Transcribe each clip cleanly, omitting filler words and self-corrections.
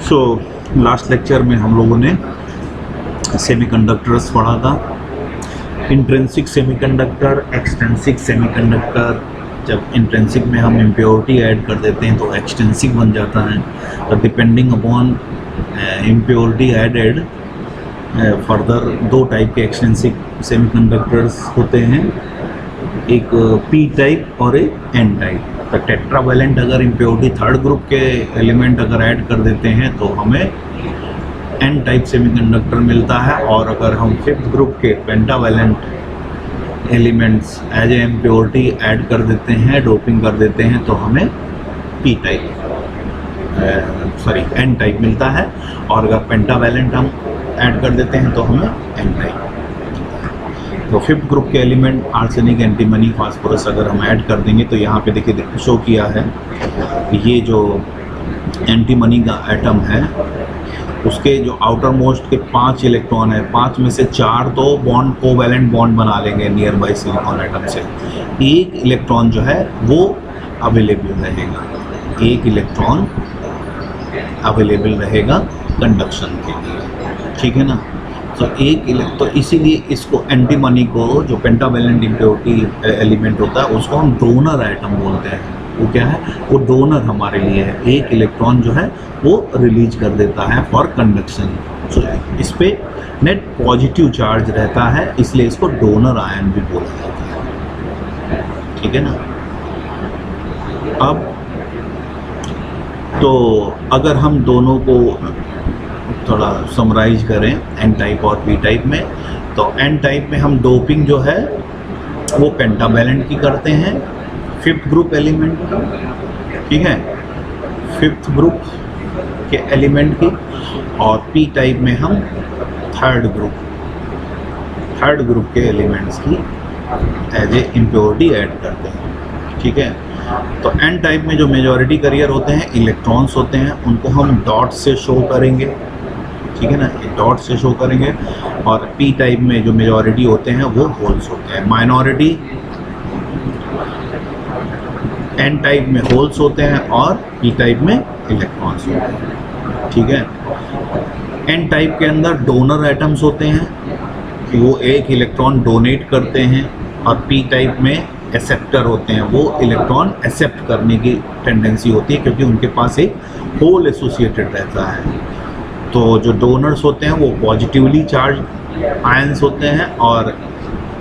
So last lecture में हम लोगों ने सेमीकंडक्टर्स पढ़ा था, इंट्रिंसिक सेमीकंडक्टर, एक्सट्रिंसिक सेमीकंडक्टर। जब इंट्रिंसिक में हम इम्प्योरिटी ऐड कर देते हैं तो एक्सट्रिंसिक बन जाता है। तो depending upon impurity added further दो टाइप के एक्सट्रिंसिक सेमीकंडक्टर्स होते हैं, एक पी टाइप और एक एन टाइप। तो टेट्रावैलेंट अगर इम्प्योरिटी थर्ड ग्रुप के एलिमेंट अगर ऐड कर देते हैं तो हमें एन टाइप सेमीकंडक्टर मिलता है, और अगर हम फिफ्थ ग्रुप के pentavalent elements as a impurity add कर देते हैं, डोपिंग कर देते हैं, तो हमें पी टाइप एन टाइप मिलता है। और अगर पेंटावैलेंट हम ऐड कर देते हैं तो हमें एन टाइप। तो फिफ्थ ग्रुप के एलिमेंट आर्सेनिक, एंटीमनी, फास्फोरस अगर हम ऐड कर देंगे तो यहाँ पे देखिए शो किया है, ये जो एंटीमनी का एटम है उसके जो आउटर मोस्ट के 5 इलेक्ट्रॉन है, 5 में से 4 तो बॉन्ड कोवैलेंट बॉन्ड बना लेंगे नियर बाई सिलिकॉन एटम से। एक इलेक्ट्रॉन जो है वो अवेलेबल रहेगा, एक इलेक्ट्रॉन अवेलेबल रहेगा कंडक्शन के लिए, ठीक है ना। तो इसीलिए इसको एंटीमनी को, जो पेंटावैलेंट इम्प्योरिटी एलिमेंट होता है, उसको हम डोनर एटम बोलते हैं। वो क्या है? वो डोनर हमारे लिए है, एक इलेक्ट्रॉन जो है वो रिलीज कर देता है फॉर कंडक्शन। सो इस पे नेट पॉजिटिव चार्ज रहता है, इसलिए इसको डोनर आयन भी बोला जाता है, ठीक है ना। अब तो अगर हम दोनों को थोड़ा समराइज करें एन टाइप और पी टाइप में, तो एन टाइप में हम डोपिंग जो है वो पेंटावैलेंट की करते हैं, फिफ्थ ग्रुप एलिमेंट, ठीक है, फिफ्थ ग्रुप के एलिमेंट की। और पी टाइप में हम थर्ड ग्रुप के एलिमेंट्स की एज ए इम्प्योरिटी ऐड करते हैं, ठीक है। तो एन टाइप में जो मेजॉरिटी कैरियर होते हैं, इलेक्ट्रॉन्स होते हैं, उनको हम डॉट से शो करेंगे, ठीक है ना, डॉट से शो करेंगे। और पी टाइप में जो मेजॉरिटी होते हैं वो होल्स होते हैं, माइनॉरिटी एन टाइप में होल्स होते हैं और पी टाइप में इलेक्ट्रॉन्स होते हैं, ठीक है। एन टाइप के अंदर डोनर एटम्स होते हैं कि वो एक इलेक्ट्रॉन डोनेट करते हैं, और पी टाइप में एक्सेप्टर होते हैं, वो इलेक्ट्रॉन एक्सेप्ट करने की टेंडेंसी होती है क्योंकि उनके पास एक होल एसोसिएटेड रहता है। तो जो डोनर्स होते हैं वो पॉजिटिवली चार्ज आयंस होते हैं, और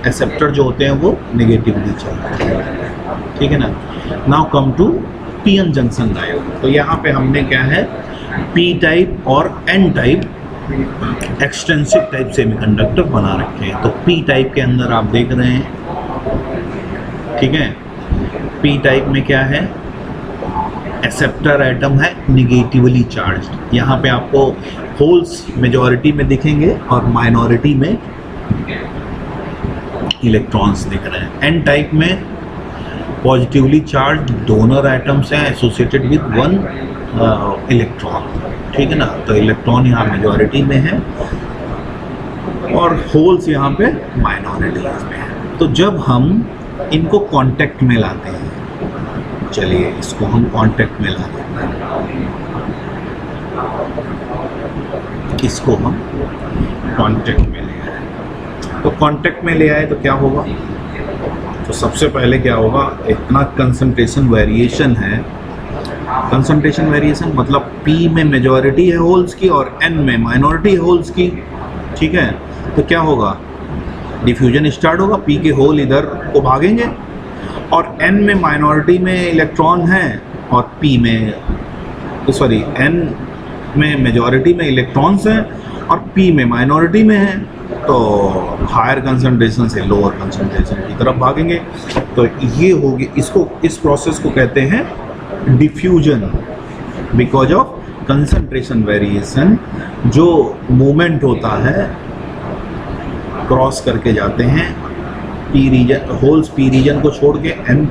एक्सेप्टर जो होते हैं वो नेगेटिवली चार्ज, ठीक है ना। Now come to P N junction diode. तो यहाँ पे हमने क्या है, पी टाइप और N type extensive type semiconductor बना रखे हैं। तो पी टाइप के अंदर आप देख रहे हैं, ठीक है, पी टाइप में क्या है, एक्सेप्टर एटम है निगेटिवली चार्ज। यहाँ पे आपको होल्स मेजॉरिटी में दिखेंगे और माइनॉरिटी में इलेक्ट्रॉन्स दिख रहे हैं। एन टाइप में पॉजिटिवली चार्ज डोनर एटम्स हैं एसोसिएटेड विद 1 इलेक्ट्रॉन, ठीक है ना। तो इलेक्ट्रॉन यहाँ मेजॉरिटी में है और होल्स यहाँ पे माइनॉरिटी में है। तो जब हम इनको कांटेक्ट में लाते हैं, चलिए इसको हम कांटेक्ट में ला देते हैं, इसको हम कांटेक्ट में ले आए। तो कांटेक्ट में ले आए तो क्या होगा? तो सबसे पहले क्या होगा, इतना कंसंट्रेशन वेरिएशन है। कंसंट्रेशन वेरिएशन मतलब P में मेजॉरिटी है होल्स की और N में माइनॉरिटी है होल्स की, ठीक है। तो क्या होगा, डिफ्यूजन स्टार्ट होगा, P के होल इधर को भागेंगे, और N में माइनॉरिटी में इलेक्ट्रॉन है और N में मेजॉरिटी में इलेक्ट्रॉन्स हैं और P में माइनॉरिटी में है, तो हायर कंसंट्रेशन से लोअर कंसंट्रेशन की तरफ भागेंगे। तो ये होगी, इस प्रोसेस को कहते हैं diffusion, because of concentration variation. जो मूवमेंट होता है क्रॉस करके जाते हैं P region, holes P region को छोड़ के एन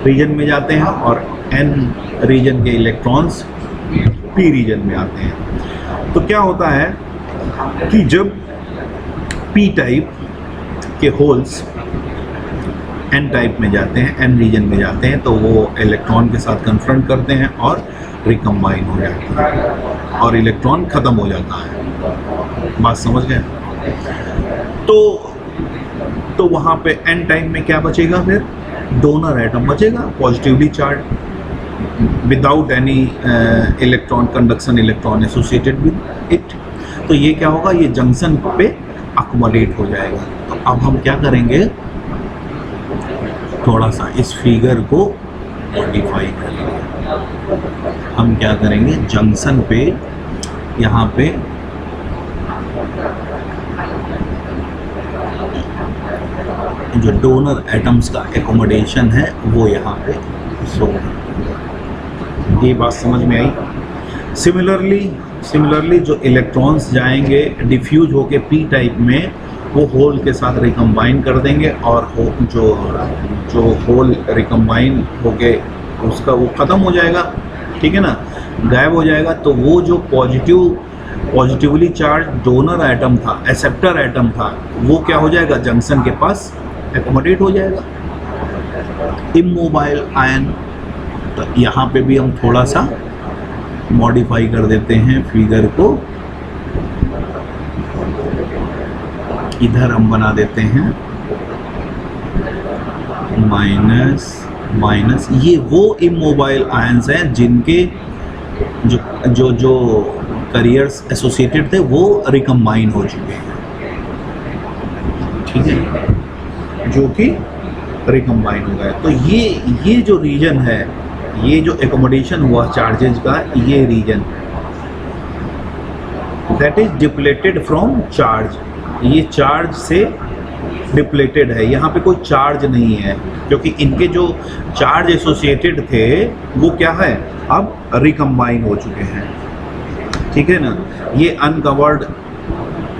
रीजन में जाते हैं, और एन रीजन के इलेक्ट्रॉन्स पी रीजन में आते हैं। तो क्या होता है कि जब पी टाइप के होल्स एन टाइप में जाते हैं, एन रीजन में जाते हैं, तो वो इलेक्ट्रॉन के साथ कन्फ्रंट करते हैं और रिकम्बाइन हो जाता है और इलेक्ट्रॉन ख़त्म हो जाता है। बात समझ गए? तो वहाँ पे एन टाइप में क्या बचेगा? फिर डोनर एटम बचेगा, positively charge without any electron conduction electron associated with it. तो ये क्या होगा? ये जंक्शन पे अकोमोडेट हो जाएगा। तो अब हम क्या करेंगे, थोड़ा सा इस फिगर को मॉडिफाई करेंगे। हम क्या करेंगे, जंक्शन पे यहाँ पे जो डोनर एटम्स का एकोमोडेशन है वो यहाँ पे शो करेंगे। ये बात समझ में आई? सिमिलरली जो इलेक्ट्रॉन्स जाएंगे डिफ्यूज होके पी टाइप में, वो होल के साथ रिकम्बाइन कर देंगे और जो होल रिकम्बाइन होके उसका वो ख़त्म हो जाएगा, ठीक है ना, गायब हो जाएगा। तो वो जो पॉजिटिवली चार्ज डोनर एटम था, एक्सेप्टर एटम था, वो क्या हो जाएगा? जंक्शन के पास एकोमोडेट हो जाएगा, इमोबाइल आयन। तो यहाँ पे भी हम थोड़ा सा मॉडिफाई कर देते हैं फिगर को, इधर हम बना देते हैं माइनस। ये वो इमोबाइल आयंस हैं जिनके जो करियर्स एसोसिएटेड थे वो रिकम्बाइन हो चुके हैं, ठीक है, जो कि रिकम्बाइन हो गए। तो ये जो रीजन है, ये जो एकोमोडेशन हुआ चार्जेज का, ये region that is depleted from charge, ये चार्ज से डिप्लेटेड है। यहाँ पे कोई चार्ज नहीं है क्योंकि इनके जो चार्ज एसोसिएटेड थे वो क्या है, अब रिकम्बाइन हो चुके हैं, ठीक है ना। ये अनकवर्ड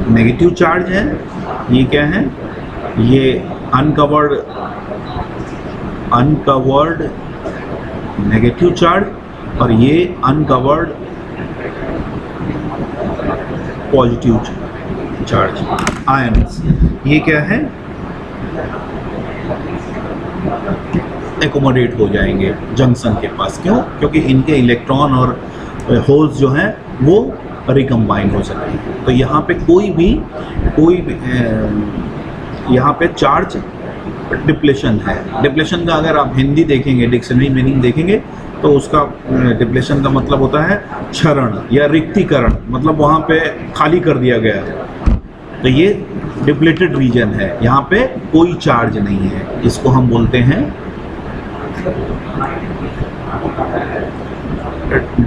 नेगेटिव चार्ज है, ये क्या है, ये अनकवर्ड नेगेटिव चार्ज और ये अनकवर्ड पॉजिटिव चार्ज आयंस, ये क्या है, एकोमोडेट हो जाएंगे जंक्शन के पास। क्यों? क्योंकि इनके इलेक्ट्रॉन और होल्स जो हैं वो रिकम्बाइन हो सकते हैं। तो यहाँ पे कोई भी यहाँ पे चार्ज डिप्लेशन है। डिप्लेशन का अगर आप हिंदी देखेंगे, डिक्शनरी मीनिंग देखेंगे, तो उसका डिप्लेशन का मतलब होता है क्षरण या रिक्तीकरण, मतलब वहाँ पे खाली कर दिया गया है। तो ये डिप्लेटेड रीजन है, यहाँ पे कोई चार्ज नहीं है, इसको हम बोलते हैं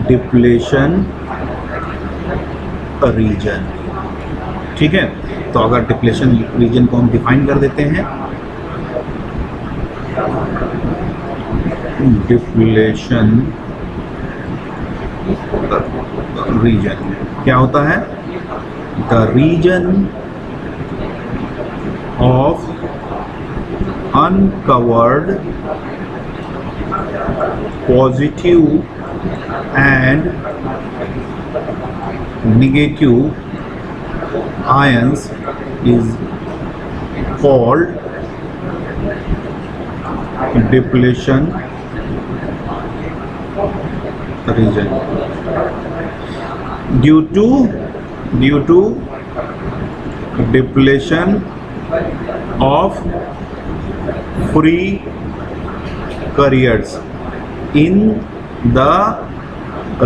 डिप्लेशन रीजन, ठीक है। तो अगर डिप्लेशन रीजन को हम डिफाइन कर देते हैं, डिप्लेशन रीजन क्या होता है, the region of uncovered positive and negative ions is called depletion region. Due to depletion of free carriers in the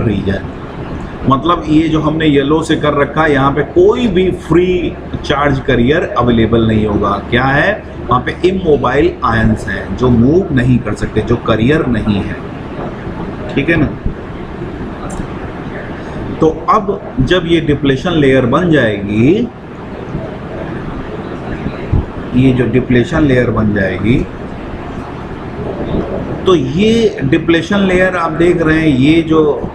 region, मतलब ये जो हमने येलो से कर रखा है, यहाँ पे कोई भी फ्री चार्ज करियर अवेलेबल नहीं होगा। क्या है, वहाँ पे इमोबाइल आयंस हैं जो मूव नहीं कर सकते, जो करियर नहीं है, ठीक है ना। तो अब जब ये डिप्लेशन लेयर बन जाएगी, ये जो डिप्लेशन लेयर बन जाएगी, तो ये डिप्लेशन लेयर आप देख रहे हैं, ये जो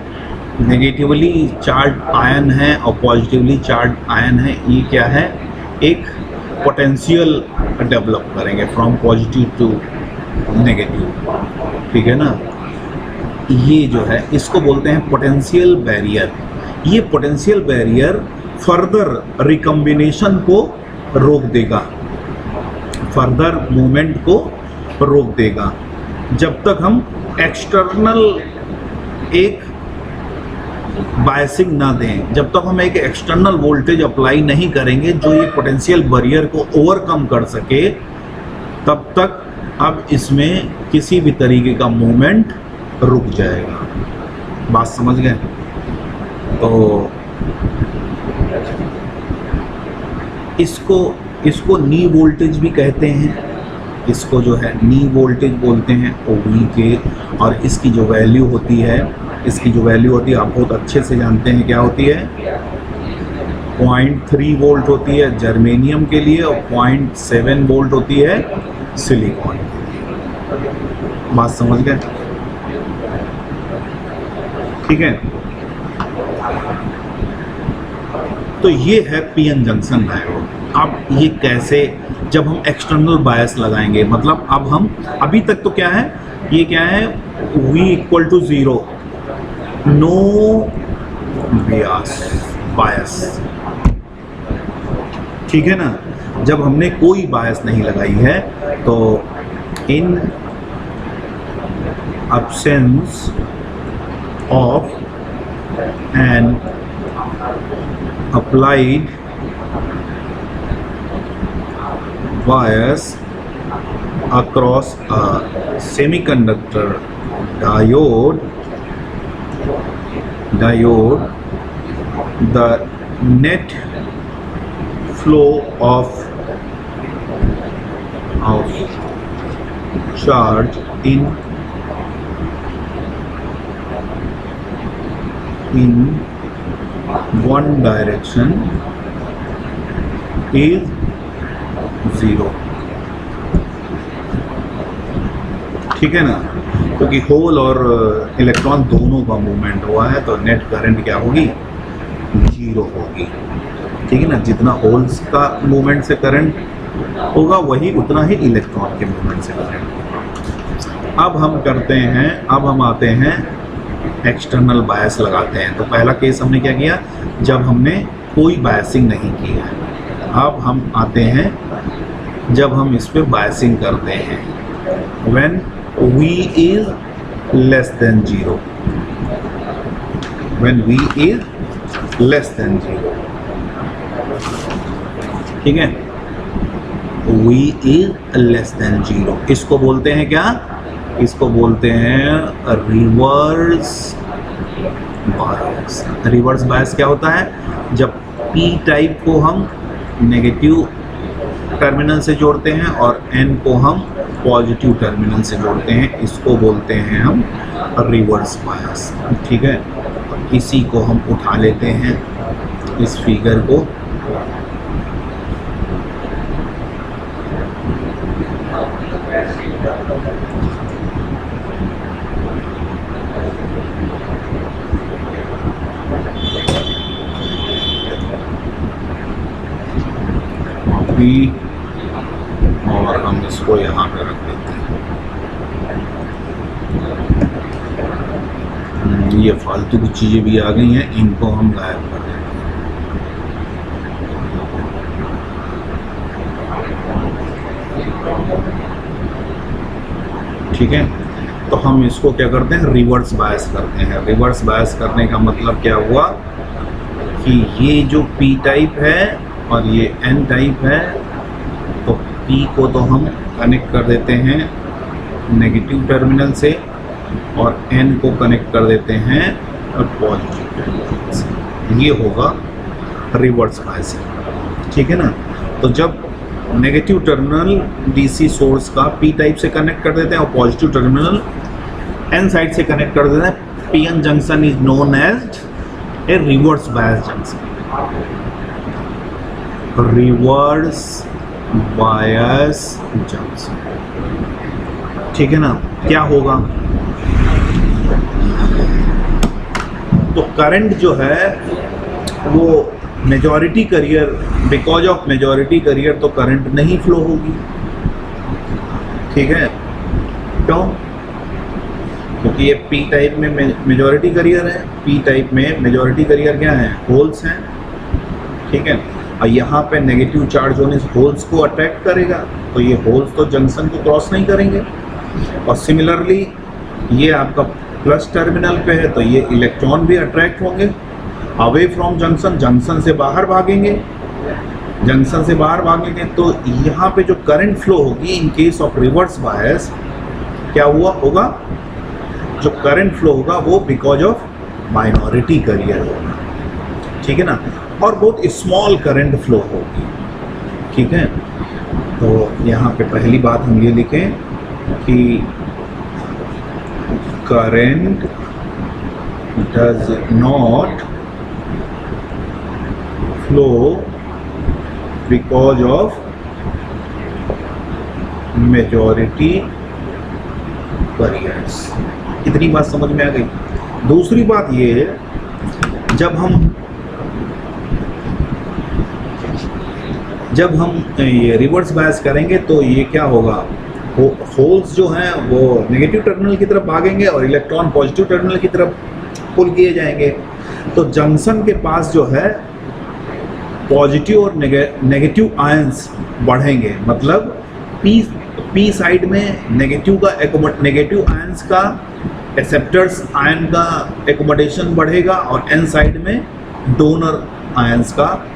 नेगेटिवली चार्ज आयन है और पॉजिटिवली चार्ज आयन है, ये क्या है, एक पोटेंशियल डेवलप करेंगे फ्रॉम पॉजिटिव टू नेगेटिव, ठीक है ना। ये जो है इसको बोलते हैं पोटेंशियल बैरियर। ये पोटेंशियल बैरियर फर्दर रिकम्बिनेशन को रोक देगा, फर्दर मूवमेंट को रोक देगा, जब तक हम एक्सटर्नल एक बायसिंग ना दें, जब तक हम एक एक्सटर्नल वोल्टेज अप्लाई नहीं करेंगे जो ये पोटेंशियल बैरियर को ओवरकम कर सके, तब तक अब इसमें किसी भी तरीके का मूवमेंट रुक जाएगा। बात समझ गए? तो इसको नी वोल्टेज भी कहते हैं, इसको जो है नी वोल्टेज बोलते हैं ओवी के। और इसकी जो वैल्यू होती है आप बहुत अच्छे से जानते हैं क्या होती है, 0.3 वोल्ट होती है जर्मेनियम के लिए और 0.7 वोल्ट होती है सिलिकॉन। बात समझ गए? ठीक है, तो ये है पीएन जंक्शन डायोड। अब ये कैसे, जब हम एक्सटर्नल बायस लगाएंगे, मतलब अब हम अभी तक तो क्या है, ये क्या है, V = 0, नो बायस, ठीक है ना। जब हमने कोई बायस नहीं लगाई है तो इन absence of an applied bias across a semiconductor diode, the net flow of charge in one direction is 0, ठीक है ना। क्योंकि होल और इलेक्ट्रॉन दोनों का मूवमेंट हुआ है तो नेट करंट क्या होगी, 0 होगी, ठीक है ना। जितना होल्स का मूवमेंट से करंट होगा वही उतना ही इलेक्ट्रॉन के मूवमेंट से करंट। अब हम आते हैं एक्सटर्नल बायस लगाते हैं। तो पहला केस हमने क्या किया, जब हमने कोई बायसिंग नहीं की है। अब हम आते हैं जब हम इस पे बायसिंग करते हैं, when V is less than 0, when V is less than 0, ठीक है, V is less than 0, इसको बोलते हैं क्या, इसको बोलते हैं रिवर्स बायस। रिवर्स बायस क्या होता है, जब P टाइप को हम नेगेटिव टर्मिनल से जोड़ते हैं और N को हम पॉजिटिव टर्मिनल से जोड़ते हैं, इसको बोलते हैं हम रिवर्स बायस, ठीक है। इसी को हम उठा लेते हैं, इस फिगर को, और हम इसको यहाँ पे रख देते हैं। ये फालतू की चीज़ें भी आ गई हैं, इनको हम गायब कर देते हैं। ठीक है, तो हम इसको क्या करते हैं, रिवर्स बायस करते हैं। रिवर्स बायस करने का मतलब क्या हुआ कि ये जो P टाइप है और ये N टाइप है, तो P को तो हम कनेक्ट कर देते हैं नेगेटिव टर्मिनल से और N को कनेक्ट कर देते हैं पॉजिटिव टर्मिनल से। ये होगा रिवर्स बायस, ठीक है ना। तो जब नेगेटिव टर्मिनल DC सोर्स का P टाइप से कनेक्ट कर देते हैं और पॉजिटिव टर्मिनल N साइड से कनेक्ट कर देते हैं, PN junction is known as a reverse bias junction. Reverse bias junction, ठीक है ना। क्या होगा, तो करंट जो है वो majority carrier, because of majority carrier तो करंट नहीं फ्लो होगी, ठीक है। क्यों, क्योंकि ये P टाइप में मेजॉरिटी कैरियर है। P टाइप में मेजॉरिटी कैरियर क्या है, होल्स हैं, ठीक है। और यहाँ पे नेगेटिव चार्ज होने से होल्स को अट्रैक्ट करेगा, तो ये होल्स तो जंक्शन को क्रॉस नहीं करेंगे। और सिमिलरली ये आपका प्लस टर्मिनल पे है तो ये इलेक्ट्रॉन भी अट्रैक्ट होंगे अवे फ्रॉम जंक्शन, जंक्शन से बाहर भागेंगे, जंक्शन से बाहर भागेंगे तो यहाँ पे जो करंट फ्लो होगी in case of reverse bias क्या हुआ होगा, जो करंट फ्लो होगा वो बिकॉज ऑफ माइनॉरिटी कैरियर होगा, ठीक है ना, और बहुत स्मॉल करंट फ्लो होगी, ठीक है। तो यहाँ पे पहली बात हम ये लिखें कि current does not flow because of majority carriers. इतनी बात समझ में आ गई। दूसरी बात ये है, जब हम ये रिवर्स बायस करेंगे तो ये क्या होगा, होल्स जो हैं वो नेगेटिव टर्मिनल की तरफ भागेंगे और इलेक्ट्रॉन पॉजिटिव टर्मिनल की तरफ पुल किए जाएंगे। तो जंक्शन के पास जो है पॉजिटिव और नेगेटिव आयंस बढ़ेंगे, मतलब पी साइड में नेगेटिव आयंस का एक्सेप्टर्स आयन का एकोमोडेशन बढ़ेगा और एन साइड में डोनर आयंस का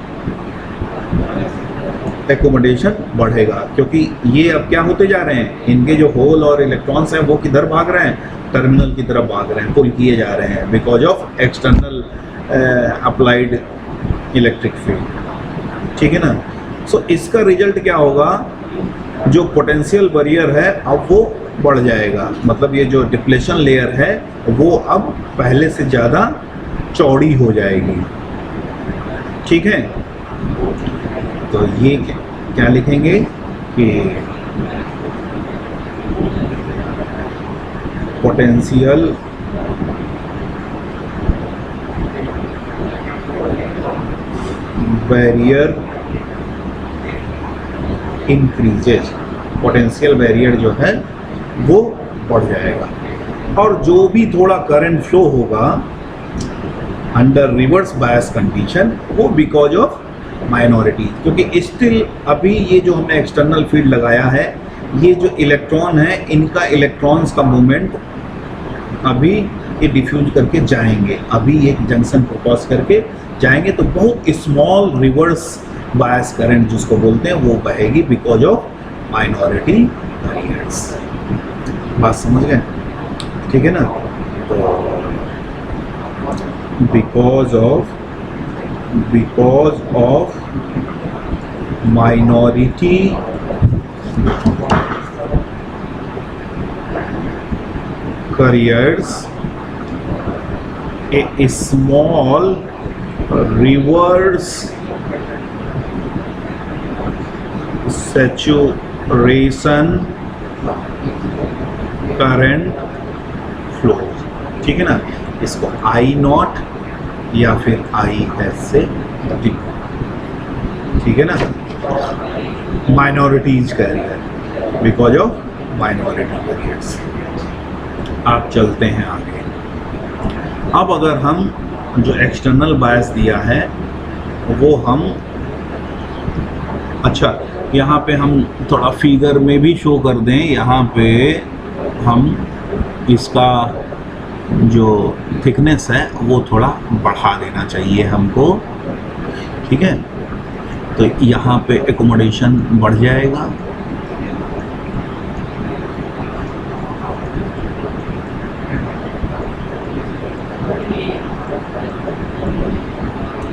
एकोमोडेशन बढ़ेगा, क्योंकि ये अब क्या होते जा रहे हैं, इनके जो होल और इलेक्ट्रॉन्स हैं वो किधर भाग रहे हैं, टर्मिनल की तरफ भाग रहे हैं, पुल किए जा रहे हैं because of external applied electric field, ठीक है ना। सो इसका रिजल्ट क्या होगा, जो पोटेंशियल बैरियर है अब वो बढ़ जाएगा, मतलब ये जो डिप्लेशन लेयर है वो अब पहले से ज़्यादा चौड़ी हो जाएगी, ठीक है। तो ये क्या लिखेंगे कि potential barrier increases, potential barrier जो है वो बढ़ जाएगा और जो भी थोड़ा करंट फ्लो होगा अंडर रिवर्स बायस कंडीशन वो बिकॉज ऑफ माइनॉरिटी, क्योंकि स्टिल अभी ये जो हमने एक्सटर्नल फील्ड लगाया है, ये जो इलेक्ट्रॉन है इनका इलेक्ट्रॉन्स का मूवमेंट अभी ये डिफ्यूज करके जाएंगे, अभी एक जंक्शन को क्रॉस करके जाएंगे तो बहुत स्मॉल रिवर्स बायस करंट जिसको बोलते हैं वो बहेगी बिकॉज ऑफ माइनॉरिटी बैरियर्स। बात समझ गए, ठीक है ना। तो because of minority carriers a small reverse saturation current flow, ठीक है ना। इसको आई नॉट या फिर आई एस से लिखो, ठीक है ना। Minorities carrier because of minority carriers. आप चलते हैं आगे। अब अगर हम जो एक्सटर्नल बायस दिया है वो हम, अच्छा यहाँ पे हम थोड़ा फिगर में भी शो कर दें, यहाँ पे हम इसका जो थिकनेस है वो थोड़ा बढ़ा देना चाहिए हमको, ठीक है। तो यहाँ पे एकोमोडेशन बढ़ जाएगा,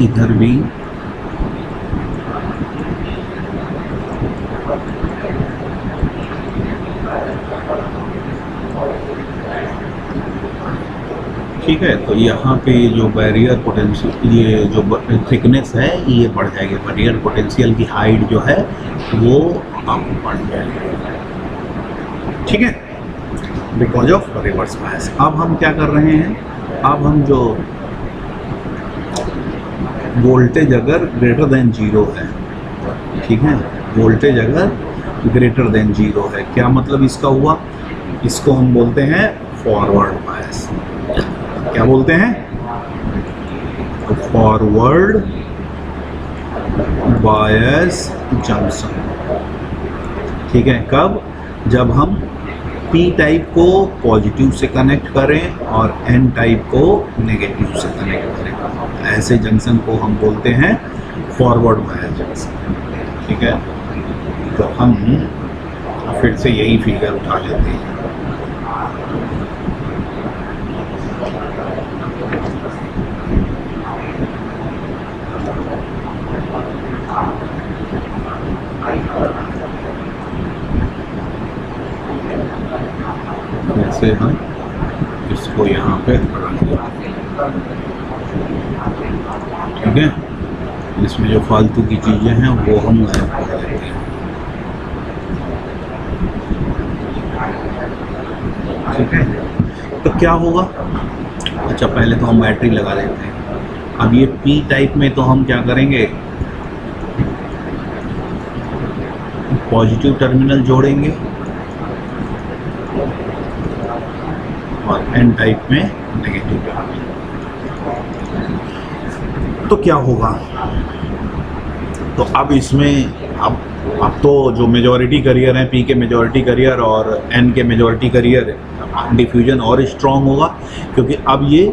इधर भी ठीक है। तो यहाँ पे जो बैरियर पोटेंशियल, ये जो थिकनेस है ये बढ़ जाएगी, बैरियर पोटेंशियल की हाइट जो है वो अब बढ़ जाएगी, ठीक है, बिकॉज ऑफ रिवर्स बायस। अब हम क्या कर रहे हैं, अब हम जो वोल्टेज अगर ग्रेटर देन जीरो है, ठीक है, वोल्टेज अगर ग्रेटर देन जीरो है, क्या मतलब इसका हुआ, इसको हम बोलते हैं फॉरवर्ड बायस। क्या बोलते हैं, फॉरवर्ड बायस जंक्शन, ठीक है। कब, जब हम पी टाइप को पॉजिटिव से कनेक्ट करें और एन टाइप को नेगेटिव से कनेक्ट करें। ऐसे जंक्शन को हम बोलते हैं फॉरवर्ड बायस जंक्शन। ठीक है, तो हम फिर से यही फिगर उठा लेते हैं। जैसे हम इसको यहाँ पे रख देते हैं। ठीक है, इसमें जो फालतू की चीज़ें हैं वो हम गायब कर देते हैं। ठीक है, तो क्या होगा? अच्छा, पहले तो हम बैटरी लगा देते हैं। अब ये पी टाइप में तो हम क्या करेंगे, पॉजिटिव टर्मिनल जोड़ेंगे और एन टाइप में नेगेटिव टर्मिनल। तो क्या होगा? तो अब इसमें अब तो जो मेजॉरिटी करियर है, पी के मेजॉरिटी करियर और एन के मेजॉरिटी करियर, डिफ्यूजन और स्ट्रॉन्ग होगा, क्योंकि अब ये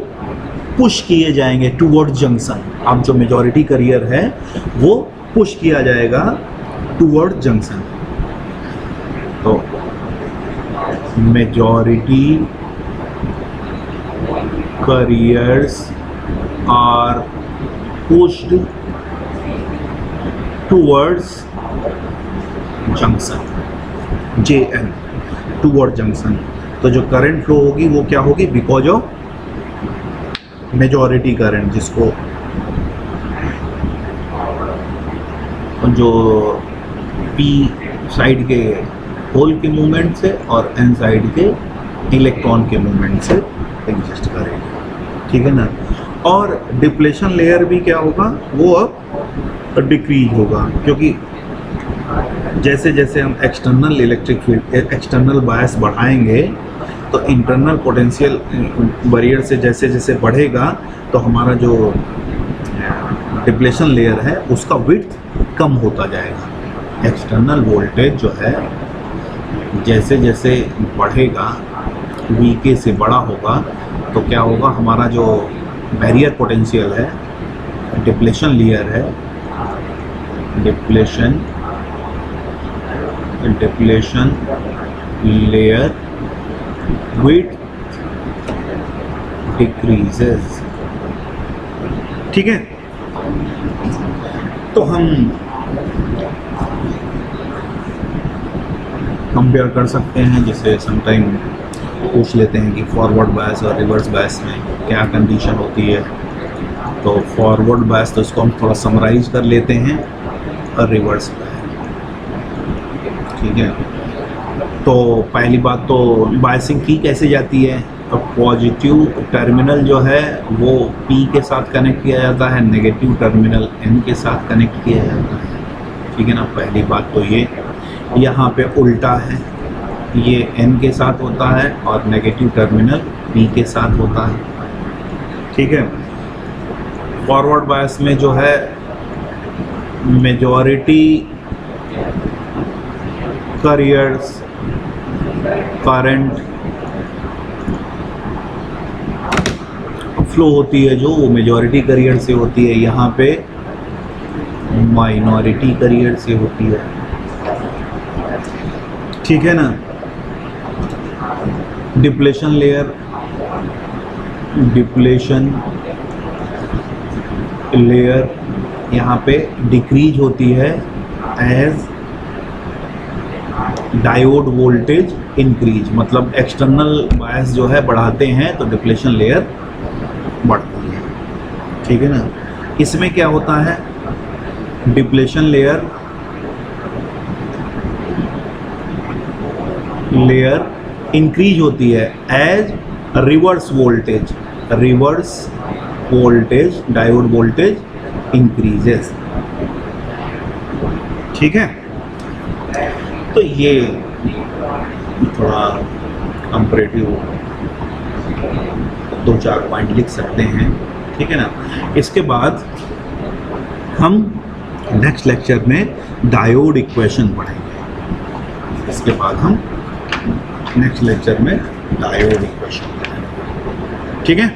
पुश किए जाएंगे टूवर्ड जंक्शन। अब जो मेजॉरिटी करियर है वो पुश किया जाएगा टूवर्ड जंक्शन। तो majority carriers are pushed towards junction, JN, toward junction। तो जो करंट फ्लो होगी वो क्या होगी? बिकॉज ऑफ मेजॉरिटी करंट, जिसको जो पी साइड के होल के मूवमेंट से और एन साइड के इलेक्ट्रॉन के मूवमेंट से एग्जिस्ट करेगी। ठीक है ना? और डिप्लेशन लेयर भी क्या होगा? वो अब डिक्रीज होगा, क्योंकि जैसे जैसे हम एक्सटर्नल इलेक्ट्रिक फील्ड, एक्सटर्नल बायस बढ़ाएंगे तो इंटरनल पोटेंशियल बैरियर से जैसे जैसे बढ़ेगा तो हमारा जो डिप्लेशन लेयर है उसका विड्थ कम होता जाएगा। एक्सटर्नल वोल्टेज जो है जैसे जैसे बढ़ेगा, वीके से बड़ा होगा, तो क्या होगा? हमारा जो बैरियर पोटेंशियल है, डिप्लेशन लेयर है, डिप्लेशन लेयर विड्थ डिक्रीजेस। ठीक है, तो हम कंपेयर कर सकते हैं, जैसे समटाइम पूछ लेते हैं कि फॉरवर्ड बायस और रिवर्स बायस में क्या कंडीशन होती है। तो फॉरवर्ड बायस तो इसको हम थोड़ा समराइज कर लेते हैं, और रिवर्स बायस। ठीक है, तो पहली बात तो बायसिंग की कैसे जाती है? तो पॉजिटिव टर्मिनल जो है वो पी के साथ कनेक्ट किया जाता है, नेगेटिव टर्मिनल एन के साथ कनेक्ट किया जाता है। ठीक है ना? पहली बात तो ये यहाँ पे उल्टा है, ये एन के साथ होता है और नेगेटिव टर्मिनल पी के साथ होता है। ठीक है, फॉरवर्ड बायस में जो है मेजॉरिटी करियर्स करंट फ्लो होती है जो वो मेजॉरिटी करियर से होती है, यहाँ पे माइनॉरिटी करियर से होती है। ठीक है ना? डिप्लेशन लेयर यहाँ पे डिक्रीज होती है एज डायोड वोल्टेज इंक्रीज। मतलब एक्सटर्नल बायस जो है बढ़ाते हैं तो डिप्लेशन लेयर बढ़ती है। ठीक है ना? इसमें क्या होता है? डिप्लेशन लेयर इंक्रीज होती है as reverse voltage diode voltage increases. ठीक है, तो ये थोड़ा कंपैरेटिव 2-4 पॉइंट लिख सकते हैं। ठीक है ना? इसके बाद हम नेक्स्ट लेक्चर में डायोड इक्वेशन पढ़ेंगे। इसके बाद हम नेक्स्ट लेक्चर में डायोड इक्वेशन। ठीक है।